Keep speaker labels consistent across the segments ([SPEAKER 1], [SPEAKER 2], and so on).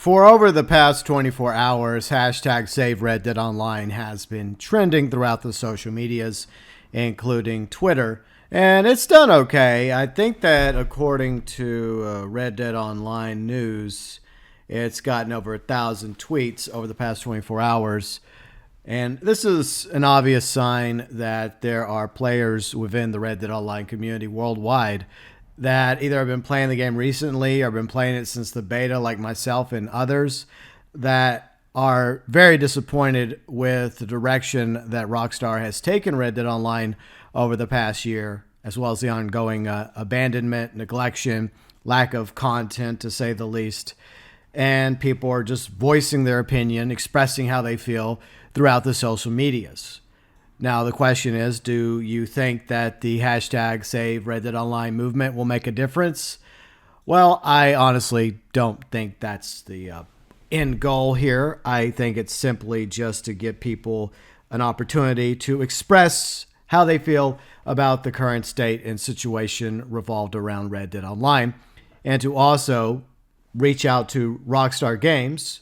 [SPEAKER 1] For over the past 24 hours, hashtag Save RDO Online has been trending throughout the social medias, including Twitter, and it's done okay. I think that according to RDO Online News, it's gotten over 1,000 tweets over the past 24 hours. And this is an obvious sign that there are players within the RDO Online community worldwide that either have been playing the game recently or been playing it since the beta, like myself and others, that are very disappointed with the direction that Rockstar has taken RDO Online over the past year, as well as the ongoing abandonment, neglection, lack of content, to say the least. And people are just voicing their opinion, expressing how they feel throughout the social medias. Now, the question is, do you think that the hashtag Save RDO Online movement will make a difference? Well, I honestly don't think that's the end goal here. I think it's simply just to give people an opportunity to express how they feel about the current state and situation revolved around RDO Online, and to also reach out to Rockstar Games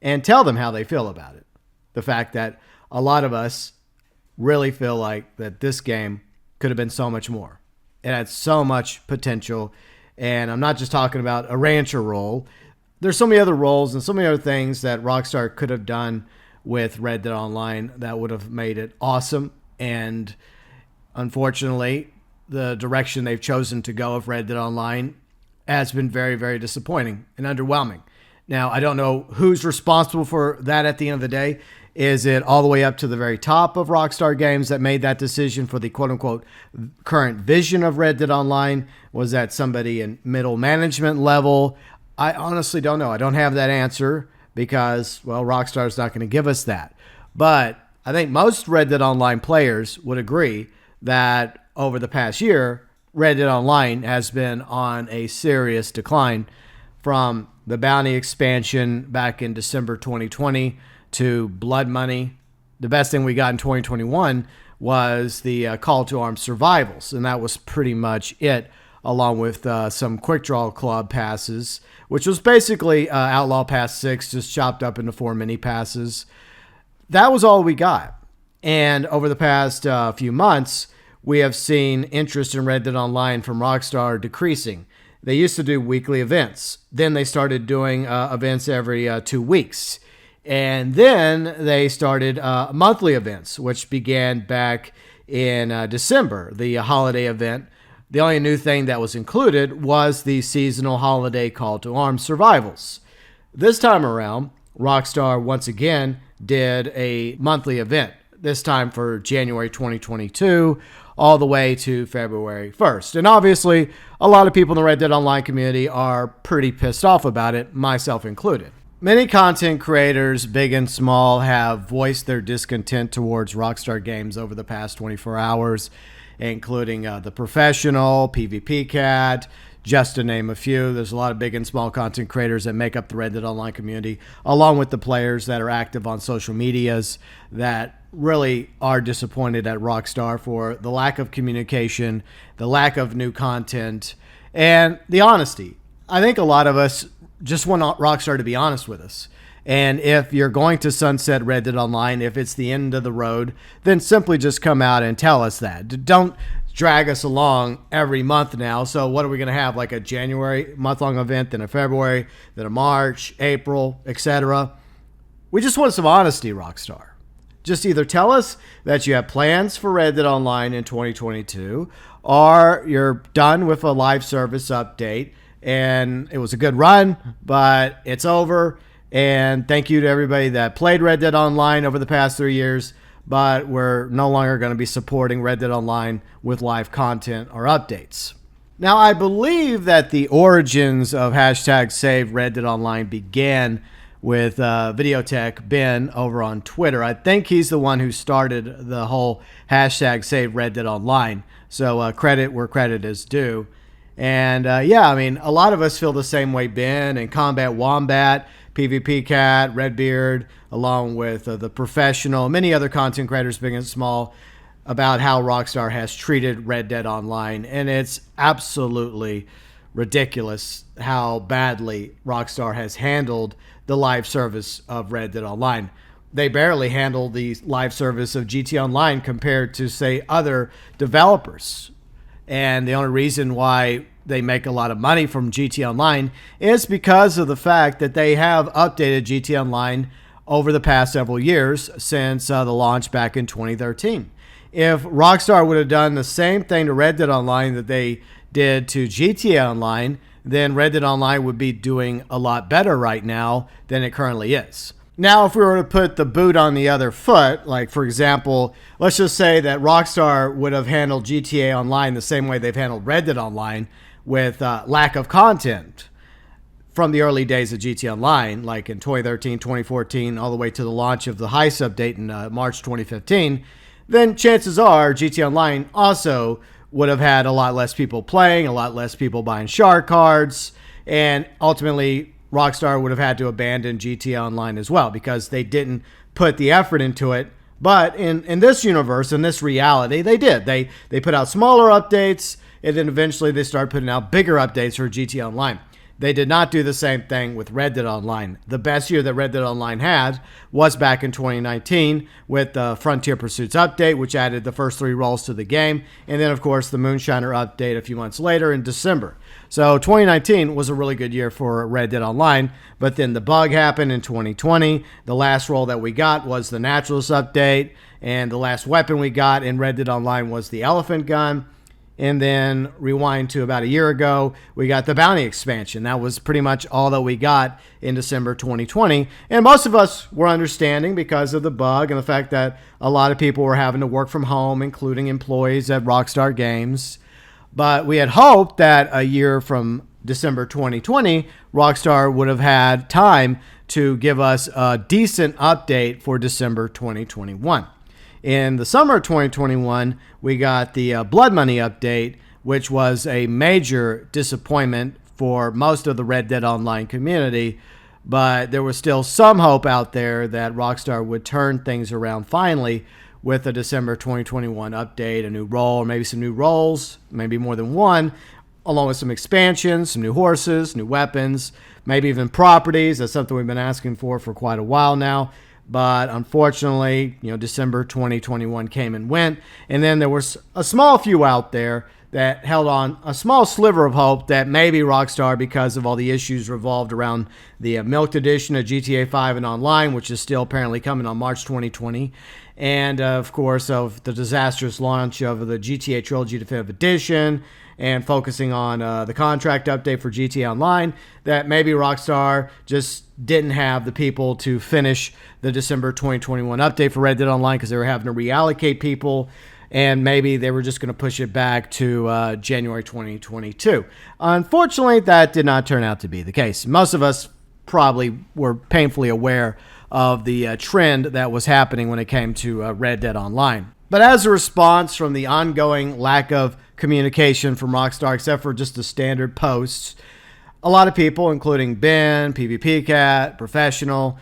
[SPEAKER 1] and tell them how they feel about it. The fact that a lot of us really feel like that this game could have been so much more. It had so much potential. And I'm not just talking about a rancher role. There's so many other roles and so many other things that Rockstar could have done with RDO Online that would have made it awesome. And unfortunately, the direction they've chosen to go with RDO Online has been very, very disappointing and underwhelming. Now, I don't know who's responsible for that at the end of the day. Is it all the way up to the very top of Rockstar Games that made that decision for the quote-unquote current vision of RDO Online? Was that somebody in middle management level? I honestly don't know. I don't have that answer because, well, Rockstar's not going to give us that. But I think most RDO Online players would agree that over the past year, RDO Online has been on a serious decline from the bounty expansion back in December 2020 to blood money. The best thing we got in 2021 was the call to arms survivals, and that was pretty much it, along with some quick draw club passes, which was basically Outlaw Pass 6 just chopped up into 4 mini passes. That was all we got. And over the past few months, we have seen interest in RDO Online from Rockstar decreasing. They used to do weekly events. Then they started doing events every 2 weeks. And then they started monthly events, which began back in December, the holiday event. The only new thing that was included was the seasonal holiday call to arms survivals. This time around, Rockstar once again did a monthly event, this time for January 2022, all the way to February 1st. And obviously, a lot of people in the RDO Online community are pretty pissed off about it, myself included. Many content creators, big and small, have voiced their discontent towards Rockstar Games over the past 24 hours, including The Professional, PvP Cat, just to name a few. There's a lot of big and small content creators that make up the RDO Online community, along with the players that are active on social medias that really are disappointed at Rockstar for the lack of communication, the lack of new content, and the honesty. I think a lot of us just want Rockstar to be honest with us. And if you're going to sunset RDO Online, if it's the end of the road, then simply just come out and tell us that. Don't drag us along every month now. So what are we going to have? Like a January month-long event, then a February, then a March, April, etc. We just want some honesty, Rockstar. Just either tell us that you have plans for RDO Online in 2022, or you're done with a live service update and it was a good run, but it's over. And thank you to everybody that played RDO Online over the past 3 years, but we're no longer going to be supporting RDO Online with live content or updates. Now, I believe that the origins of hashtag Save RDO Online began with Videotech Ben over on Twitter. I think he's the one who started the whole hashtag Save RDO Online. So credit where credit is due. And yeah, I mean, a lot of us feel the same way Ben and Combat Wombat, PvP Cat, Redbeard, along with The Professional, many other content creators, big and small, about how Rockstar has treated RDO Online. And it's absolutely ridiculous how badly Rockstar has handled the live service of Red Dead Online. They barely handle the live service of GTA Online compared to, say, other developers. And the only reason why they make a lot of money from GTA Online is because of the fact that they have updated GTA Online over the past several years since the launch back in 2013. If Rockstar would have done the same thing to Red Dead Online that they did to GTA Online, then Red Dead Online would be doing a lot better right now than it currently is. Now, if we were to put the boot on the other foot, like, for example, let's just say that Rockstar would have handled GTA Online the same way they've handled Red Dead Online, with lack of content from the early days of GTA Online, like in 2013, 2014, all the way to the launch of the Heist update in March 2015, then chances are GTA Online also would have had a lot less people playing, a lot less people buying shard cards, and ultimately Rockstar would have had to abandon GTA Online as well because they didn't put the effort into it. But in this universe, in this reality, they did. They put out smaller updates, and then eventually they started putting out bigger updates for GTA Online. They did not do the same thing with Red Dead Online. The best year that Red Dead Online had was back in 2019 with the Frontier Pursuits update, which added the first 3 roles to the game. And then, of course, the Moonshiner update a few months later in December. So 2019 was a really good year for Red Dead Online. But then the bug happened in 2020. The last role that we got was the Naturalist update. And the last weapon we got in Red Dead Online was the Elephant Gun. And then rewind to about a year ago, we got the Bounty expansion. That was pretty much all that we got in December 2020. And most of us were understanding because of the bug and the fact that a lot of people were having to work from home, including employees at Rockstar Games. But we had hoped that a year from December 2020, Rockstar would have had time to give us a decent update for December 2021. In the summer of 2021, we got the Blood Money update, which was a major disappointment for most of the Red Dead Online community, but there was still some hope out there that Rockstar would turn things around finally with a December 2021 update, a new role, or maybe some new roles, maybe more than one, along with some expansions, some new horses, new weapons, maybe even properties. That's something we've been asking for quite a while now. But unfortunately, December 2021 came and went. And then there was a small few out there that held on a small sliver of hope that maybe Rockstar, because of all the issues revolved around the Milked Edition of GTA 5 and Online, which is still apparently coming on March 2020, and of course of the disastrous launch of the GTA Trilogy Definitive Edition, and focusing on the contract update for GTA Online, that maybe Rockstar just didn't have the people to finish the December 2021 update for Red Dead Online because they were having to reallocate people, and maybe they were just going to push it back to January 2022. Unfortunately, that did not turn out to be the case. Most of us probably were painfully aware of the trend that was happening when it came to Red Dead Online. But as a response from the ongoing lack of communication from Rockstar, except for just the standard posts, a lot of people, including Ben, PvP Cat, Professional,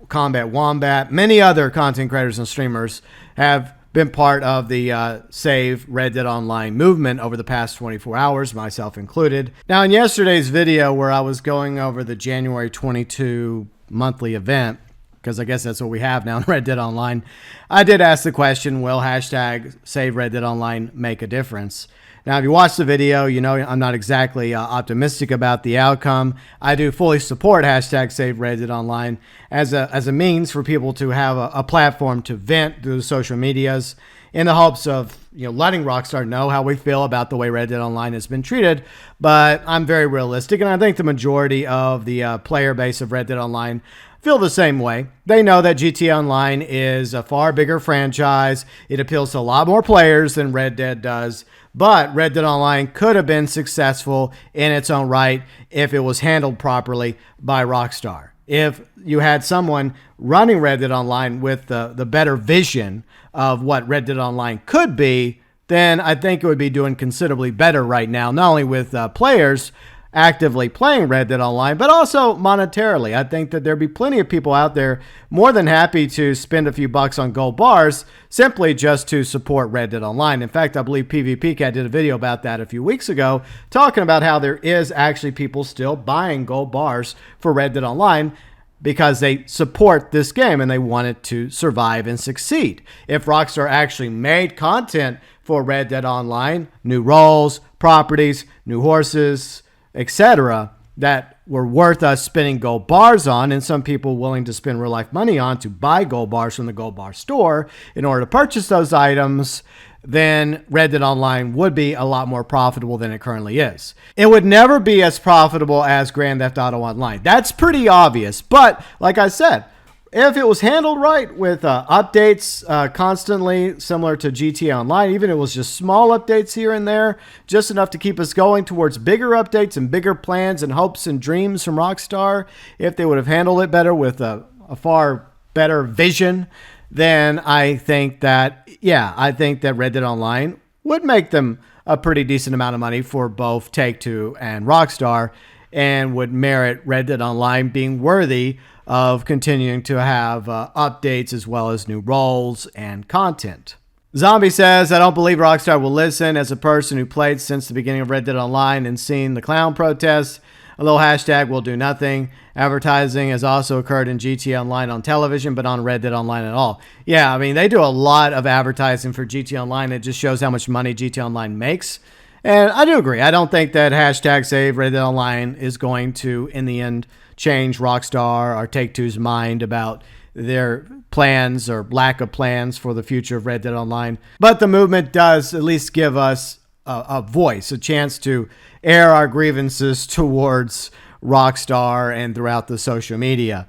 [SPEAKER 1] Combat Wombat, many other content creators and streamers have been part of the Save Red Dead Online movement over the past 24 hours, myself included. Now, in yesterday's video where I was going over the January 22 monthly event, because I guess that's what we have now in Red Dead Online, I did ask the question, will hashtag Save Red Dead Online make a difference? Now, if you watch the video, you know I'm not exactly optimistic about the outcome. I do fully support hashtag Save Red Dead Online as a means for people to have a platform to vent through the social medias in the hopes of letting Rockstar know how we feel about the way Red Dead Online has been treated. But I'm very realistic, and I think the majority of the player base of Red Dead Online feel the same way. They know that GTA Online is a far bigger franchise. It appeals to a lot more players than Red Dead does. But Red Dead Online could have been successful in its own right if it was handled properly by Rockstar. If you had someone running Red Dead Online with the better vision of what Red Dead Online could be, then I think it would be doing considerably better right now, not only with players actively playing Red Dead Online, but also monetarily. I think that there'd be plenty of people out there more than happy to spend a few bucks on gold bars simply just to support Red Dead Online. In fact, I believe PvP Cat did a video about that a few weeks ago, talking about how there is actually people still buying gold bars for Red Dead Online because they support this game and they want it to survive and succeed. If Rockstar actually made content for Red Dead Online, new roles, properties, new horses, etc., that were worth us spending gold bars on, and some people willing to spend real life money on to buy gold bars from the gold bar store in order to purchase those items, then Red Dead Online would be a lot more profitable than it currently is. It would never be as profitable as Grand Theft Auto Online. That's pretty obvious. But like I said, if it was handled right with updates constantly, similar to GTA Online, even if it was just small updates here and there, just enough to keep us going towards bigger updates and bigger plans and hopes and dreams from Rockstar, if they would have handled it better with a far better vision, then I think that, I think that Red Dead Online would make them a pretty decent amount of money for both Take-Two and Rockstar, and would merit Red Dead Online being worthy of continuing to have updates as well as new roles and content. Zombie says, I don't believe Rockstar will listen. As a person who played since the beginning of Red Dead Online and seen the clown protests, a little hashtag will do nothing. Advertising has also occurred in GTA Online on television, but on Red Dead Online at all. Yeah, I mean, they do a lot of advertising for GTA Online. It just shows how much money GTA Online makes. And I do agree. I don't think that hashtag Save Red Dead Online is going to, in the end, change Rockstar or Take-Two's mind about their plans or lack of plans for the future of Red Dead Online. But the movement does at least give us a voice, a chance to air our grievances towards Rockstar and throughout the social media.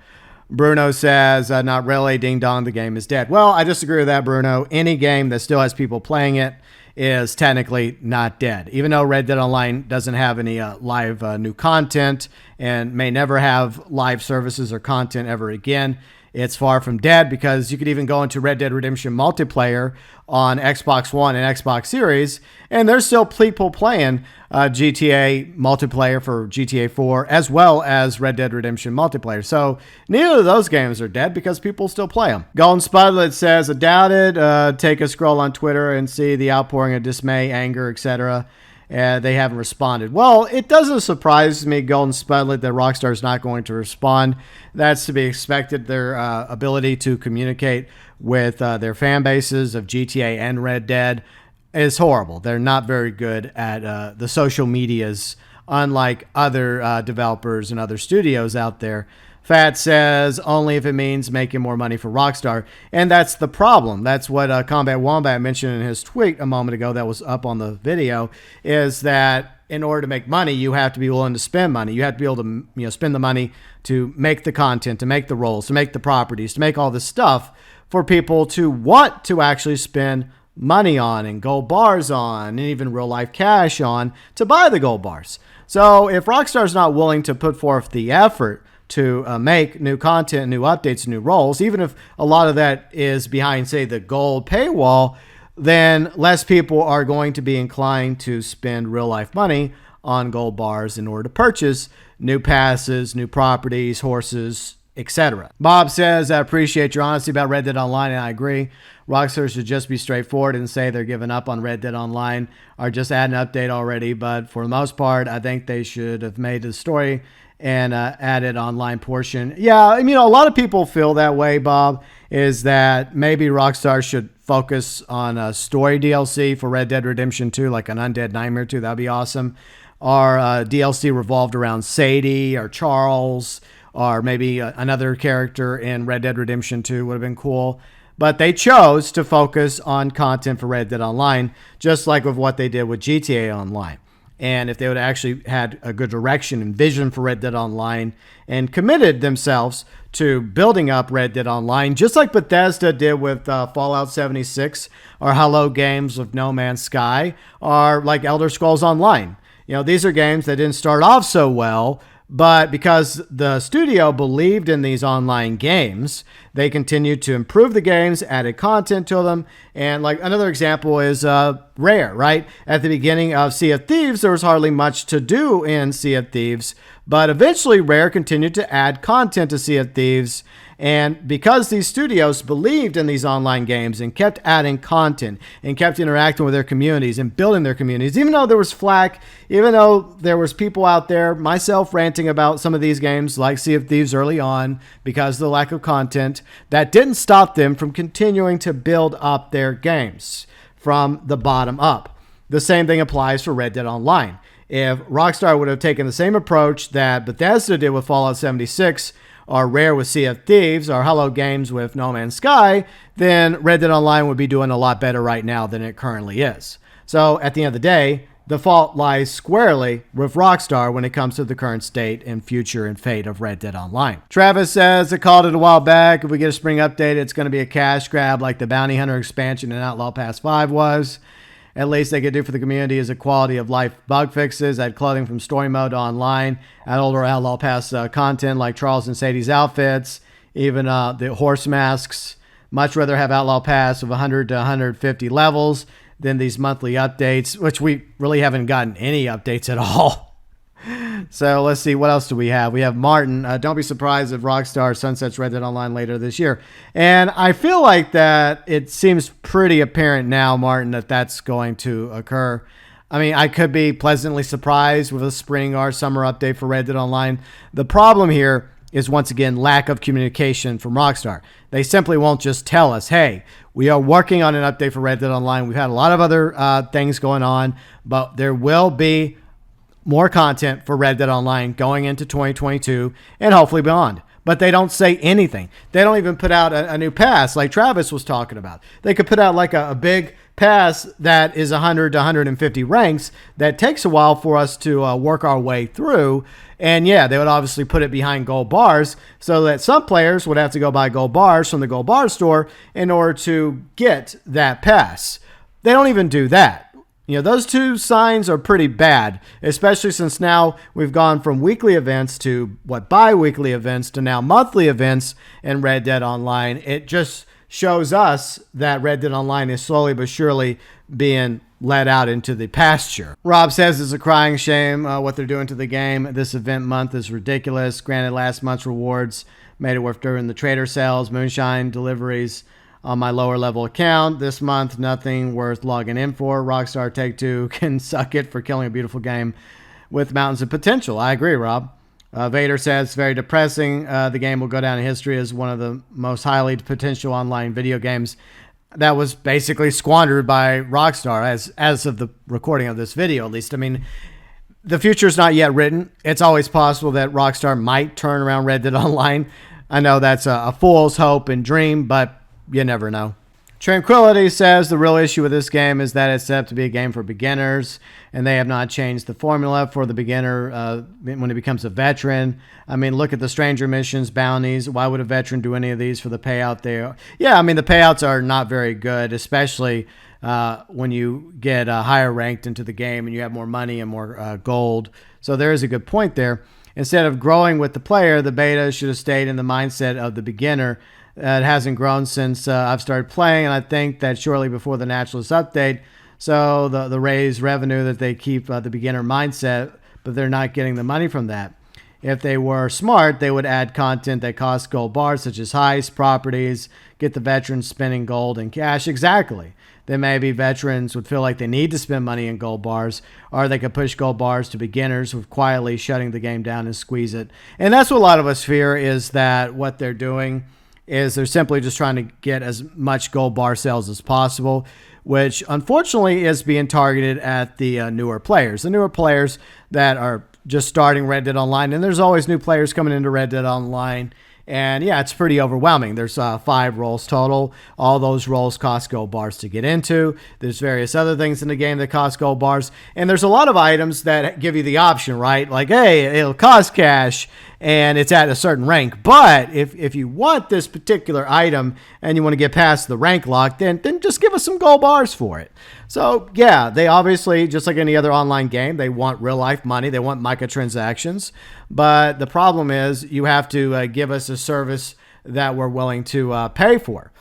[SPEAKER 1] Bruno says, not really, ding dong, the game is dead. Well, I disagree with that, Bruno. Any game that still has people playing it is technically not dead. Even though Red Dead Online doesn't have any live new content and may never have live services or content ever again, it's far from dead, because you could even go into Red Dead Redemption multiplayer on Xbox One and Xbox Series, and there's still people playing GTA multiplayer for GTA 4 as well as Red Dead Redemption multiplayer. So neither of those games are dead because people still play them. Golden Spudlet says, I doubt it. Take a scroll on Twitter and see the outpouring of dismay, anger, etc. They haven't responded. Well, it doesn't surprise me, Golden Spudlet, that Rockstar is not going to respond. That's to be expected. Their ability to communicate with their fan bases of GTA and Red Dead is horrible. They're not very good at the social medias, unlike other developers and other studios out there. Fat says, only if it means making more money for Rockstar. And that's the problem. That's what Combat Wombat mentioned in his tweet a moment ago that was up on the video, is that in order to make money, you have to be willing to spend money. You have to be able to spend the money to make the content, to make the roles, to make the properties, to make all this stuff for people to want to actually spend money on and gold bars on and even real life cash on to buy the gold bars. So if Rockstar's not willing to put forth the effort to make new content, new updates, new roles, even if a lot of that is behind, say, the gold paywall, then less people are going to be inclined to spend real life money on gold bars in order to purchase new passes, new properties, horses, etc. Bob says, I appreciate your honesty about Red Dead Online, and I agree. Rockstar should just be straightforward and say they're giving up on Red Dead Online or just add an update already. But for the most part, I think they should have made the story and added online portion. Yeah, I mean, a lot of people feel that way, Bob, is that maybe Rockstar should focus on a story DLC for Red Dead Redemption 2, like an Undead Nightmare 2. That'd be awesome. Or DLC revolved around Sadie or Charles, or maybe another character in Red Dead Redemption 2 would have been cool. But they chose to focus on content for Red Dead Online, just like with what they did with GTA Online. And if they would actually had a good direction and vision for Red Dead Online and committed themselves to building up Red Dead Online, just like Bethesda did with Fallout 76 or Hello Games with No Man's Sky, or like Elder Scrolls Online. You know, these are games that didn't start off so well, but because the studio believed in these online games, they continued to improve the games, added content to them. And like another example is Rare, right? At the beginning of Sea of Thieves, there was hardly much to do in Sea of Thieves, but eventually Rare continued to add content to Sea of Thieves. And because these studios believed in these online games and kept adding content and kept interacting with their communities and building their communities, even though there was flack, even though there was people out there, myself ranting about some of these games like Sea of Thieves early on because of the lack of content, that didn't stop them from continuing to build up their games from the bottom up. The same thing applies for Red Dead Online. If Rockstar would have taken the same approach that Bethesda did with Fallout 76, or Rare with Sea of Thieves, or Hello Games with No Man's Sky, then Red Dead Online would be doing a lot better right now than it currently is. So at the end of the day, the fault lies squarely with Rockstar when it comes to the current state and future and fate of Red Dead Online. Travis says, I called it a while back. If we get a spring update, it's going to be a cash grab like the Bounty Hunter expansion in Outlaw Pass 5 was. At least they could do for the community is a quality of life bug fixes, add clothing from story mode to online, add older Outlaw Pass content like Charles and Sadie's outfits, even the horse masks. Much rather have Outlaw Pass of 100 to 150 levels than these monthly updates, which we really haven't gotten any updates at all. So let's see, what else do we have? We have Martin. Don't be surprised if Rockstar sunsets Red Dead Online later this year. And I feel like that it seems pretty apparent now, Martin, that that's going to occur. I mean, I could be pleasantly surprised with a spring or summer update for Red Dead Online. The problem here is, once again, lack of communication from Rockstar. They simply won't just tell us, hey, we are working on an update for Red Dead Online. We've had a lot of other things going on, but there will be more content for Red Dead Online going into 2022 and hopefully beyond. But they don't say anything. They don't even put out a new pass like Travis was talking about. They could put out like a big pass that is 100 to 150 ranks that takes a while for us to work our way through. And yeah, they would obviously put it behind gold bars so that some players would have to go buy gold bars from the gold bar store in order to get that pass. They don't even do that. You know, those two signs are pretty bad, especially since now we've gone from weekly events to bi-weekly events to now monthly events in Red Dead Online. It just shows us that Red Dead Online is slowly but surely being let out into the pasture. Rob says it's a crying shame what they're doing to the game. This event month is ridiculous. Granted, last month's rewards made it worth doing the trader sales, moonshine deliveries on my lower level account. This month, nothing worth logging in for. Rockstar Take-Two can suck it for killing a beautiful game with mountains of potential. I agree, Rob. Vader says it's very depressing. The game will go down in history as one of the most highly potential online video games that was basically squandered by Rockstar as of the recording of this video, at least. I mean, the future's not yet written. It's always possible that Rockstar might turn around Red Dead Online. I know that's a fool's hope and dream, but you never know. Tranquility says the real issue with this game is that it's set up to be a game for beginners, and they have not changed the formula for the beginner when it becomes a veteran. I mean, look at the stranger missions, bounties. Why would a veteran do any of these for the payout there? Yeah, I mean, the payouts are not very good, especially when you get higher ranked into the game and you have more money and more gold. So there is a good point there. Instead of growing with the player, the beta should have stayed in the mindset of the beginner. It hasn't grown since I've started playing, and I think that shortly before the Naturalist update, so the raised revenue that they keep the beginner mindset, but they're not getting the money from that. If they were smart, they would add content that costs gold bars, such as heists, properties, get the veterans spending gold and cash. Exactly. Then maybe veterans would feel like they need to spend money in gold bars, or they could push gold bars to beginners with quietly shutting the game down and squeeze it. And that's what a lot of us fear, is that what they're doing is they're simply just trying to get as much gold bar sales as possible, which unfortunately is being targeted at the newer players. The newer players that are just starting Red Dead Online, and there's always new players coming into Red Dead Online. And yeah, it's pretty overwhelming. There's 5 roles total. All those roles cost gold bars to get into. There's various other things in the game that cost gold bars. And there's a lot of items that give you the option, right? Like, hey, it'll cost cash and it's at a certain rank. But if you want this particular item and you want to get past the rank lock, then just give us some gold bars for it. So yeah, they obviously, just like any other online game, they want real life money. They want microtransactions. But the problem is you have to give us a service that we're willing to pay for.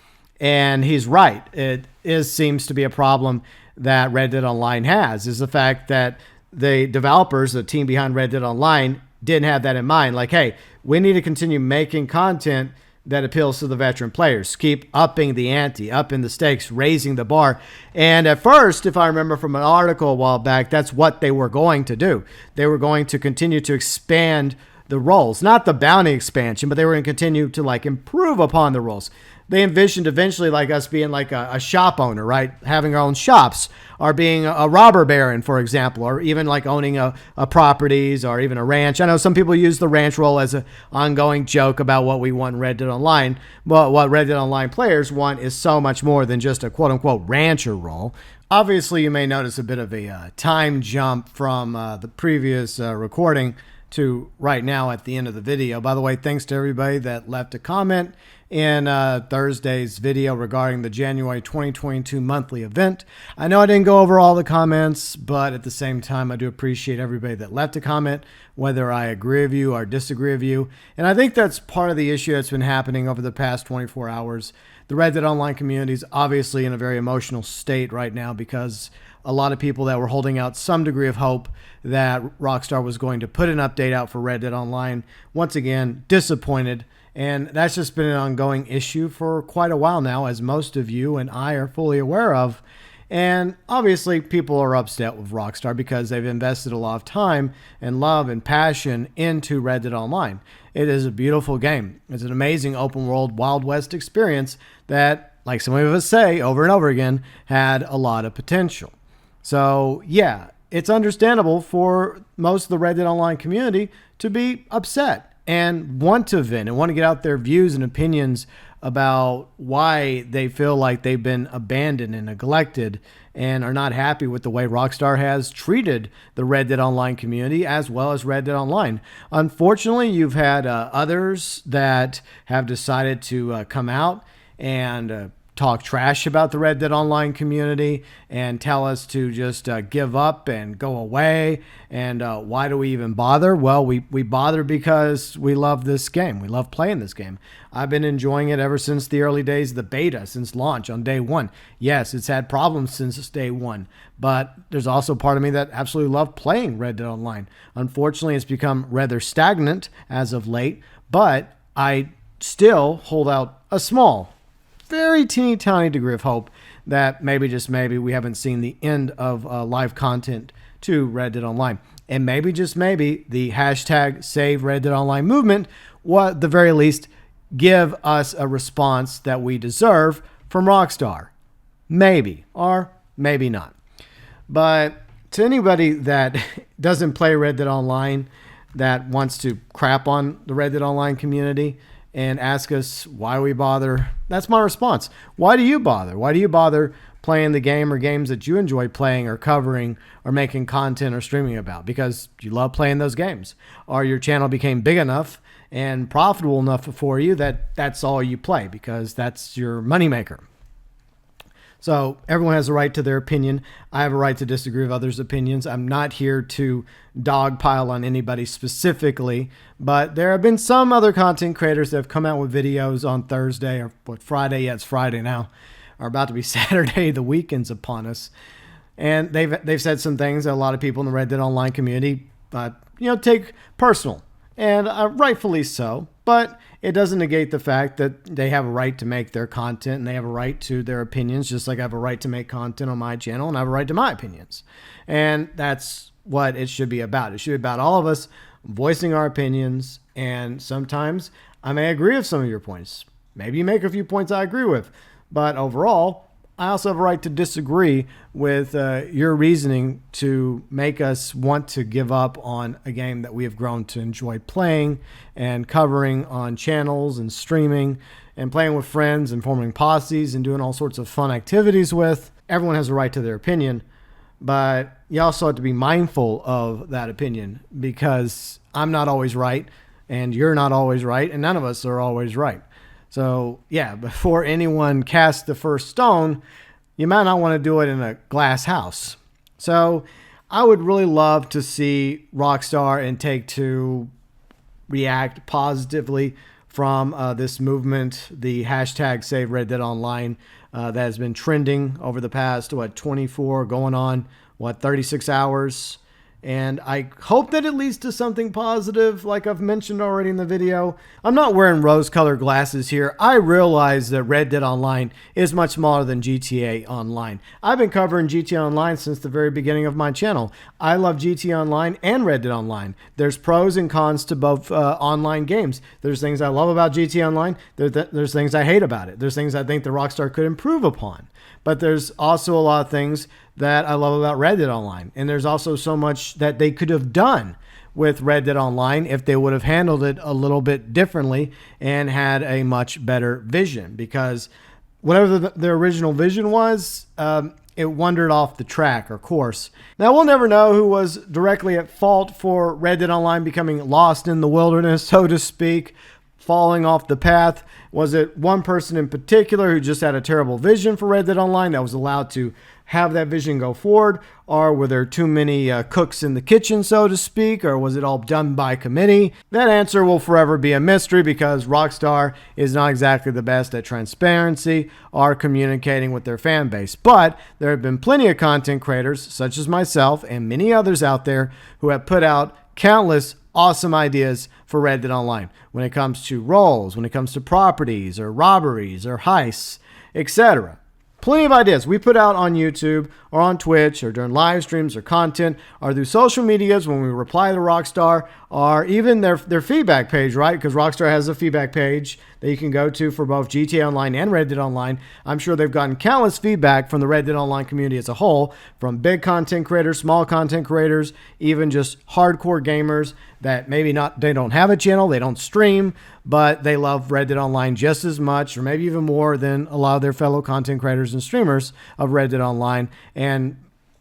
[SPEAKER 1] And he's right. It seems to be a problem that Red Dead Online has, is the fact that the developers, the team behind Red Dead Online, didn't have that in mind. Like, hey, we need to continue making content that appeals to the veteran players. Keep upping the ante, upping the stakes, raising the bar. And at first, if I remember from an article a while back, that's what they were going to do. They were going to continue to expand the roles, not the bounty expansion, but they were going to continue to like improve upon the roles. They envisioned eventually like us being like a shop owner, right? Having our own shops, or being a robber baron, for example, or even like owning a properties or even a ranch. I know some people use the ranch role as an ongoing joke about what we want in Red Dead Online. But what Red Dead Online players want is so much more than just a quote unquote rancher role. Obviously, you may notice a bit of a time jump from the previous recording to right now at the end of the video. By the way, thanks to everybody that left a comment in Thursday's video regarding the January 2022 monthly event. I know I didn't go over all the comments, but at the same time, I do appreciate everybody that left a comment, whether I agree with you or disagree with you. And I think that's part of the issue that's been happening over the past 24 hours. The Red Dead Online community is obviously in a very emotional state right now because a lot of people that were holding out some degree of hope that Rockstar was going to put an update out for Red Dead Online, once again, disappointed. And that's just been an ongoing issue for quite a while now, as most of you and I are fully aware of. And obviously, people are upset with Rockstar because they've invested a lot of time and love and passion into Red Dead Online. It is a beautiful game. It's an amazing open world Wild West experience that, like some of us say over and over again, had a lot of potential. So yeah, it's understandable for most of the Red Dead Online community to be upset and want to vent and want to get out their views and opinions about why they feel like they've been abandoned and neglected and are not happy with the way Rockstar has treated the Red Dead Online community as well as Red Dead Online. Unfortunately, you've had others that have decided to come out and talk trash about the Red Dead Online community and tell us to just give up and go away. And why do we even bother? Well, we bother because we love this game. We love playing this game. I've been enjoying it ever since the early days of the beta, since launch on day one. Yes, it's had problems since day one, but there's also part of me that absolutely loved playing Red Dead Online. Unfortunately, it's become rather stagnant as of late, but I still hold out a small, very teeny tiny degree of hope that maybe, just maybe, we haven't seen the end of live content to Red Dead Online. And maybe, just maybe, the hashtag Save Red Dead Online movement will at the very least give us a response that we deserve from Rockstar. Maybe, or maybe not. But to anybody that doesn't play Red Dead Online, that wants to crap on the Red Dead Online community and ask us why we bother, that's my response. Why do you bother? Why do you bother playing the game or games that you enjoy playing or covering or making content or streaming about? Because you love playing those games, or your channel became big enough and profitable enough for you that that's all you play because that's your moneymaker. So everyone has a right to their opinion. I have a right to disagree with others' opinions. I'm not here to dogpile on anybody specifically, but there have been some other content creators that have come out with videos on Thursday or what, Friday. Yeah, it's Friday now. Are about to be Saturday. The weekend's upon us, and they've said some things that a lot of people in the Red Dead Online community, take personal, and rightfully so. But it doesn't negate the fact that they have a right to make their content and they have a right to their opinions, just like I have a right to make content on my channel and I have a right to my opinions. And that's what it should be about. It should be about all of us voicing our opinions, and sometimes I may agree with some of your points. Maybe you make a few points I agree with, but overall, I also have a right to disagree with your reasoning to make us want to give up on a game that we have grown to enjoy playing and covering on channels and streaming and playing with friends and forming posses and doing all sorts of fun activities with. Everyone has a right to their opinion, but you also have to be mindful of that opinion because I'm not always right and you're not always right and none of us are always right. So yeah, before anyone casts the first stone, you might not want to do it in a glass house. So I would really love to see Rockstar and Take-Two react positively from this movement, the hashtag Save Red Dead Online, that has been trending over the past, 24 going on, 36 hours. And I hope that it leads to something positive, like I've mentioned already in the video. I'm not wearing rose-colored glasses here. I realize that Red Dead Online is much smaller than GTA Online. I've been covering GTA Online since the very beginning of my channel. I love GTA Online and Red Dead Online. There's pros and cons to both online games. There's things I love about GTA Online. There's things I hate about it. There's things I think the Rockstar could improve upon. But there's also a lot of things that I love about Red Dead Online. And there's also so much that they could have done with Red Dead Online if they would have handled it a little bit differently and had a much better vision. Because whatever the original vision was, it wandered off the track or course. Now, we'll never know who was directly at fault for Red Dead Online becoming lost in the wilderness, so to speak, falling off the path. Was it one person in particular who just had a terrible vision for Red Dead Online that was allowed to have that vision go forward? Or were there too many cooks in the kitchen, so to speak? Or was it all done by committee? That answer will forever be a mystery because Rockstar is not exactly the best at transparency or communicating with their fan base. But there have been plenty of content creators, such as myself and many others out there, who have put out countless awesome ideas for Red Dead Online when it comes to roles, when it comes to properties or robberies or heists, etc. Plenty of ideas we put out on YouTube or on Twitch or during live streams or content or through social medias when we reply to Rockstar or even their feedback page, right? Because Rockstar has a feedback page that you can go to for both GTA Online and Red Dead Online. I'm sure they've gotten countless feedback from the Red Dead Online community as a whole, from big content creators, small content creators, even just hardcore gamers that maybe they don't have a channel, they don't stream, but they love Red Dead Online just as much or maybe even more than a lot of their fellow content creators and streamers of Red Dead Online. And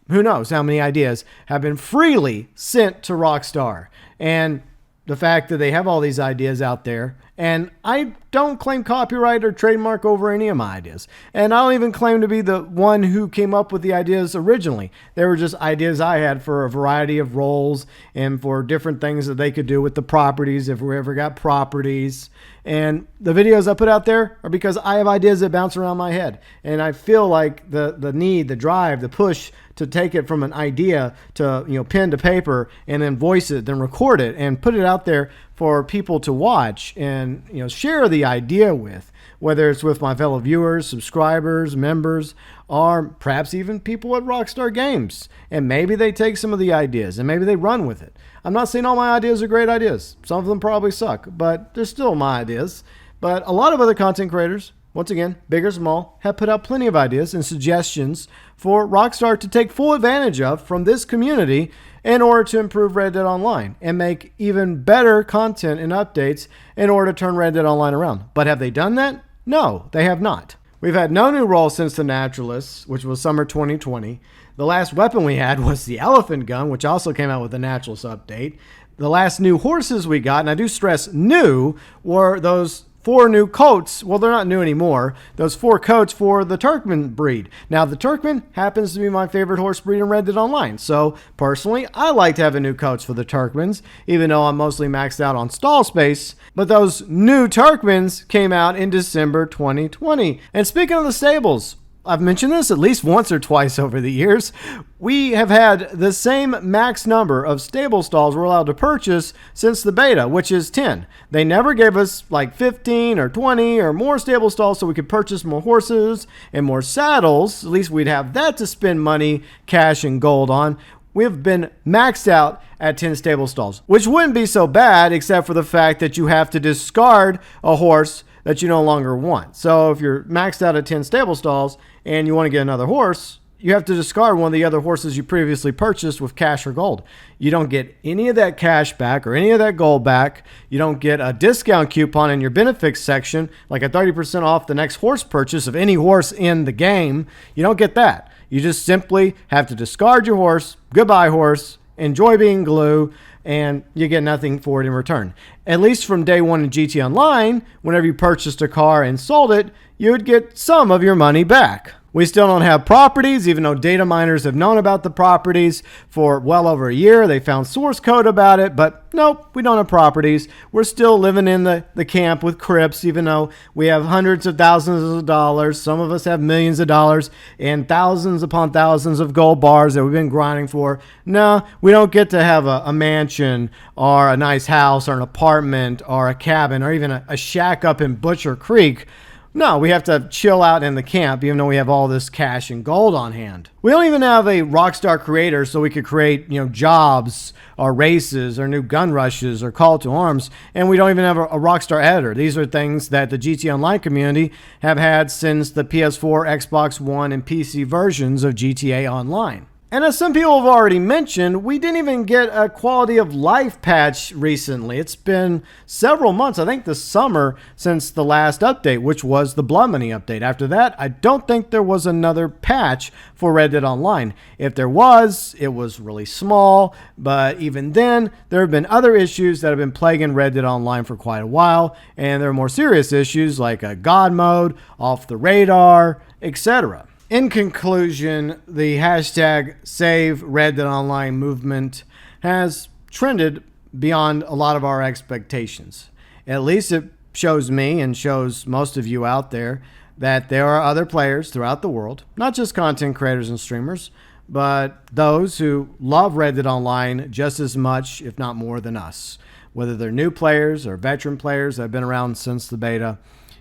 [SPEAKER 1] who knows how many ideas have been freely sent to Rockstar. And the fact that they have all these ideas out there, and I don't claim copyright or trademark over any of my ideas. And I don't even claim to be the one who came up with the ideas originally. They were just ideas I had for a variety of roles and for different things that they could do with the properties if we ever got properties. And the videos I put out there are because I have ideas that bounce around my head. And I feel like the need, the drive, the push to take it from an idea to, pen to paper and then voice it, then record it and put it out there for people to watch and, share the idea with, whether it's with my fellow viewers, subscribers, members, or perhaps even people at Rockstar Games. And maybe they take some of the ideas and maybe they run with it. I'm not saying all my ideas are great ideas. Some of them probably suck, but they're still my ideas. But a lot of other content creators, once again, big or small, have put out plenty of ideas and suggestions for Rockstar to take full advantage of from this community in order to improve Red Dead Online and make even better content and updates in order to turn Red Dead Online around. But have they done that? No, they have not. We've had no new role since the Naturalists, which was summer 2020. The last weapon we had was the elephant gun, which also came out with the Naturalist update. The last new horses we got, and I do stress new, were those 4 new coats. Well, they're not new anymore. Those 4 coats for the Turkmen breed. Now, the Turkmen happens to be my favorite horse breed in Red Dead Online. So, personally, I like to have new coats for the Turkmens, even though I'm mostly maxed out on stall space. But those new Turkmens came out in December 2020. And speaking of the stables, I've mentioned this at least once or twice over the years. We have had the same max number of stable stalls we're allowed to purchase since the beta, which is 10. They never gave us like 15 or 20 or more stable stalls so we could purchase more horses and more saddles. At least we'd have that to spend money, cash, and gold on. We've been maxed out at 10 stable stalls, which wouldn't be so bad except for the fact that you have to discard a horse that you no longer want. So if you're maxed out at 10 stable stalls and you want to get another horse, you have to discard one of the other horses you previously purchased with cash or gold. You don't get any of that cash back or any of that gold back. You don't get a discount coupon in your benefits section, like a 30% off the next horse purchase of any horse in the game. You don't get that. You just simply have to discard your horse. Goodbye, horse. Enjoy being glue. And you get nothing for it in return. At least from day one in GT Online, whenever you purchased a car and sold it, you would get some of your money back. We still don't have properties, even though data miners have known about the properties for well over a year. They found source code about it, but nope, we don't have properties. We're still living in the camp with crypts, even though we have hundreds of thousands of dollars. Some of us have millions of dollars and thousands upon thousands of gold bars that we've been grinding for. No, we don't get to have a mansion or a nice house or an apartment or a cabin or even a shack up in Butcher Creek. No, we have to chill out in the camp, even though we have all this cash and gold on hand. We don't even have a Rockstar creator, so we could create, jobs or races or new gun rushes or call to arms. And we don't even have a Rockstar editor. These are things that the GTA Online community have had since the PS4, Xbox One, and PC versions of GTA Online. And as some people have already mentioned, we didn't even get a quality of life patch recently. It's been several months, I think this summer, since the last update, which was the Blood Money update. After that, I don't think there was another patch for Red Dead Online. If there was, it was really small, but even then, there have been other issues that have been plaguing Red Dead Online for quite a while, and there are more serious issues like a God mode, off the radar, etc. In conclusion, the hashtag Save RDO Online movement has trended beyond a lot of our expectations. At least it shows me and shows most of you out there that there are other players throughout the world, not just content creators and streamers, but those who love Red Dead Online just as much, if not more than us. Whether they're new players or veteran players that have been around since the beta,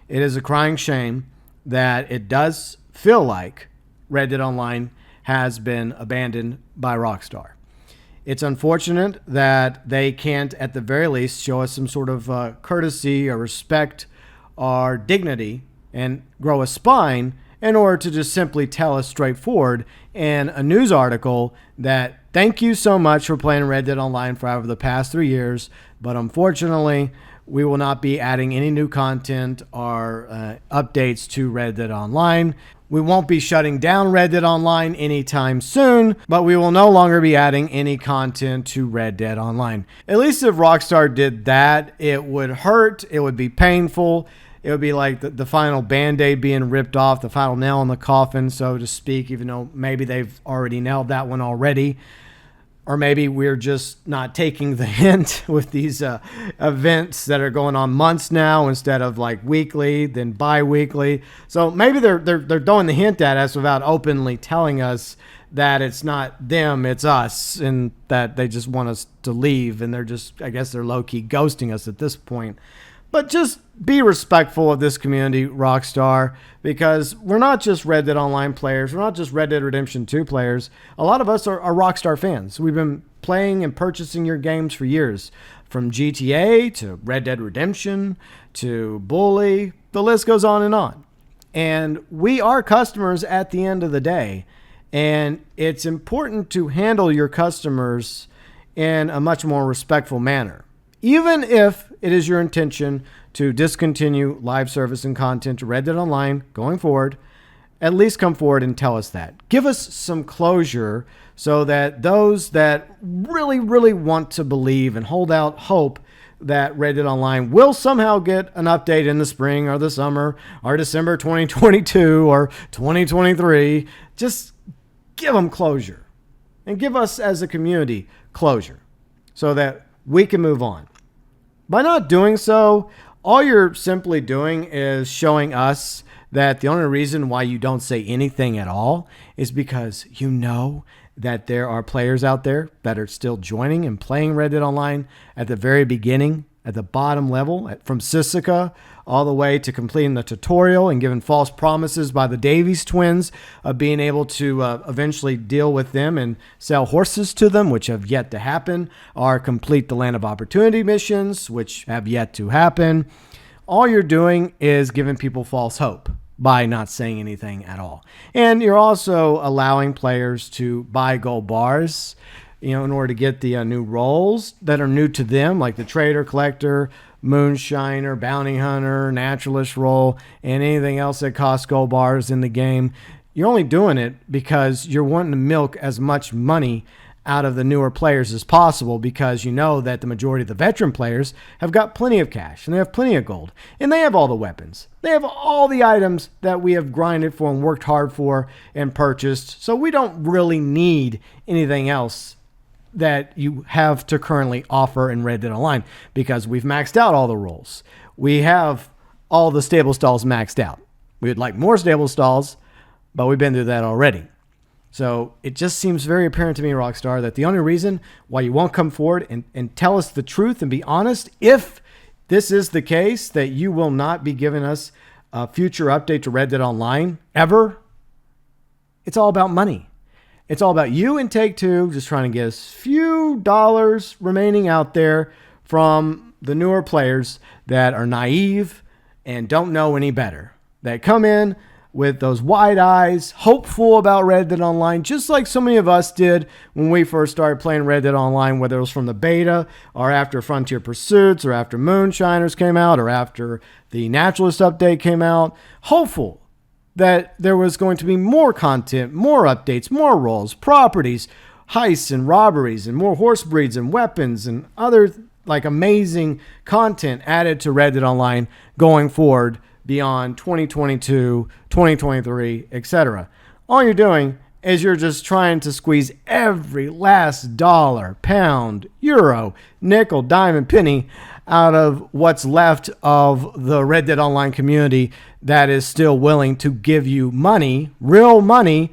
[SPEAKER 1] it is a crying shame that it does feel like Red Dead Online has been abandoned by Rockstar. It's unfortunate that they can't, at the very least, show us some sort of courtesy or respect or dignity and grow a spine in order to just simply tell us straightforward in a news article that thank you so much for playing Red Dead Online for over the past 3 years, but unfortunately, we will not be adding any new content or updates to Red Dead Online. We won't be shutting down Red Dead Online anytime soon, but we will no longer be adding any content to Red Dead Online. At least if Rockstar did that, it would hurt, it would be painful, it would be like the final Band-Aid being ripped off, the final nail in the coffin, so to speak, even though maybe they've already nailed that one already. Or maybe we're just not taking the hint with these events that are going on months now instead of like weekly, then bi-weekly. So maybe they're throwing the hint at us without openly telling us that it's not them, it's us, and that they just want us to leave. And I guess they're low-key ghosting us at this point. But just be respectful of this community, Rockstar, because we're not just Red Dead Online players. We're not just Red Dead Redemption 2 players. A lot of us are Rockstar fans. We've been playing and purchasing your games for years, from GTA to Red Dead Redemption to Bully. The list goes on and on. And we are customers at the end of the day. And it's important to handle your customers in a much more respectful manner. Even if it is your intention to discontinue live service and content to Red Dead Online going forward, at least come forward and tell us that. Give us some closure so that those that really, really want to believe and hold out hope that Red Dead Online will somehow get an update in the spring or the summer or December 2022 or 2023, just give them closure and give us as a community closure so that we can move on. By not doing so, all you're simply doing is showing us that the only reason why you don't say anything at all is because you know that there are players out there that are still joining and playing Red Dead Online at the very beginning, at the bottom level, from Sisika all the way to completing the tutorial and given false promises by the Davies twins of being able to eventually deal with them and sell horses to them, which have yet to happen, or complete the Land of Opportunity missions, which have yet to happen. All you're doing is giving people false hope by not saying anything at all. And you're also allowing players to buy gold bars, in order to get the new roles that are new to them, like the Trader, Collector, Moonshiner, Bounty Hunter, Naturalist role, and anything else that costs gold bars in the game. You're only doing it because you're wanting to milk as much money out of the newer players as possible, because you know that the majority of the veteran players have got plenty of cash and they have plenty of gold and they have all the weapons. They have all the items that we have grinded for and worked hard for and purchased. So we don't really need anything else that you have to currently offer in Red Dead Online, because we've maxed out all the roles. We have all the stable stalls maxed out. We would like more stable stalls, but we've been through that already. So it just seems very apparent to me, Rockstar, that the only reason why you won't come forward and tell us the truth and be honest, if this is the case, that you will not be giving us a future update to Red Dead Online ever, it's all about money. It's all about you and Take-Two just trying to get a few dollars remaining out there from the newer players that are naive and don't know any better, that come in with those wide eyes, hopeful about Red Dead Online, just like so many of us did when we first started playing Red Dead Online, whether it was from the beta or after Frontier Pursuits or after Moonshiners came out or after the Naturalist update came out, hopeful that there was going to be more content, more updates, more roles, properties, heists and robberies, and more horse breeds and weapons and other like amazing content added to Red Dead Online going forward beyond 2022, 2023, etc. All you're doing is you're just trying to squeeze every last dollar, pound, euro, nickel, dime, penny out of what's left of the Red Dead Online community that is still willing to give you money, real money,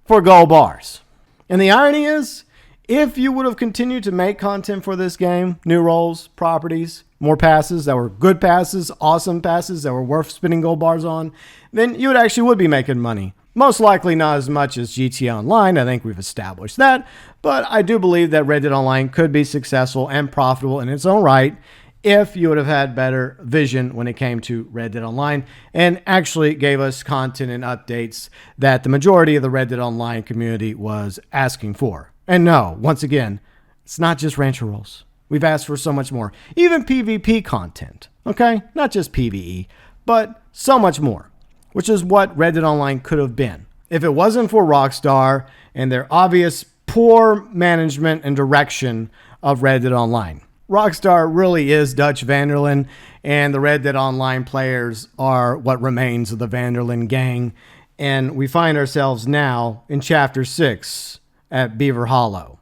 [SPEAKER 1] for gold bars. And the irony is, if you would have continued to make content for this game, new roles, properties, more passes that were good passes, awesome passes that were worth spending gold bars on, then you would be making money. Most likely not as much as GTA Online. I think we've established that. But I do believe that Red Dead Online could be successful and profitable in its own right if you would have had better vision when it came to Red Dead Online and actually gave us content and updates that the majority of the Red Dead Online community was asking for. And no, once again, it's not just Rancher roles. We've asked for so much more. Even PvP content, okay? Not just PvE, but so much more, which is what Red Dead Online could have been if it wasn't for Rockstar and their obvious poor management and direction of Red Dead Online. Rockstar really is Dutch Vanderlyn, and the Red Dead Online players are what remains of the Vanderlyn gang. And we find ourselves now in Chapter 6 at Beaver Hollow.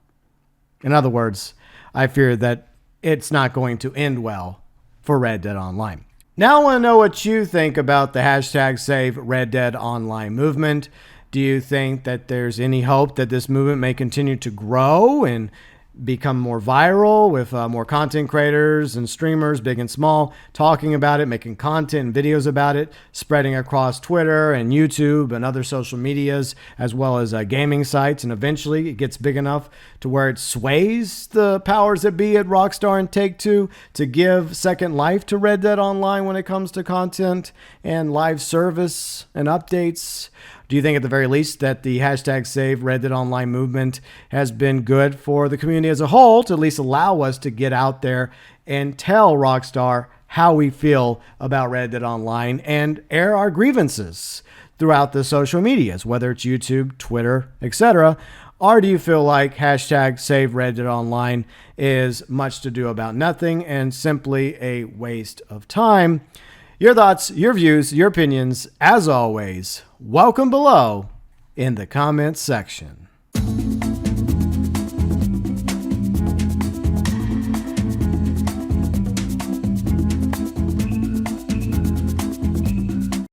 [SPEAKER 1] In other words, I fear that it's not going to end well for Red Dead Online. Now I want to know what you think about the hashtag Save Red Dead Online movement. Do you think that there's any hope that this movement may continue to grow and become more viral with more content creators and streamers, big and small, talking about it, making content and videos about it, spreading across Twitter and YouTube and other social medias, as well as gaming sites, and eventually it gets big enough to where it sways the powers that be at Rockstar and Take-Two to give second life to Red Dead Online when it comes to content and live service and updates? Do you think at the very least that the hashtag Save Red Dead Online movement has been good for the community as a whole to at least allow us to get out there and tell Rockstar how we feel about Red Dead Online and air our grievances throughout the social medias, whether it's YouTube, Twitter, etc.? Or do you feel like hashtag Save Red Dead Online is much to do about nothing and simply a waste of time? Your thoughts, your views, your opinions, as always, welcome below in the comments section.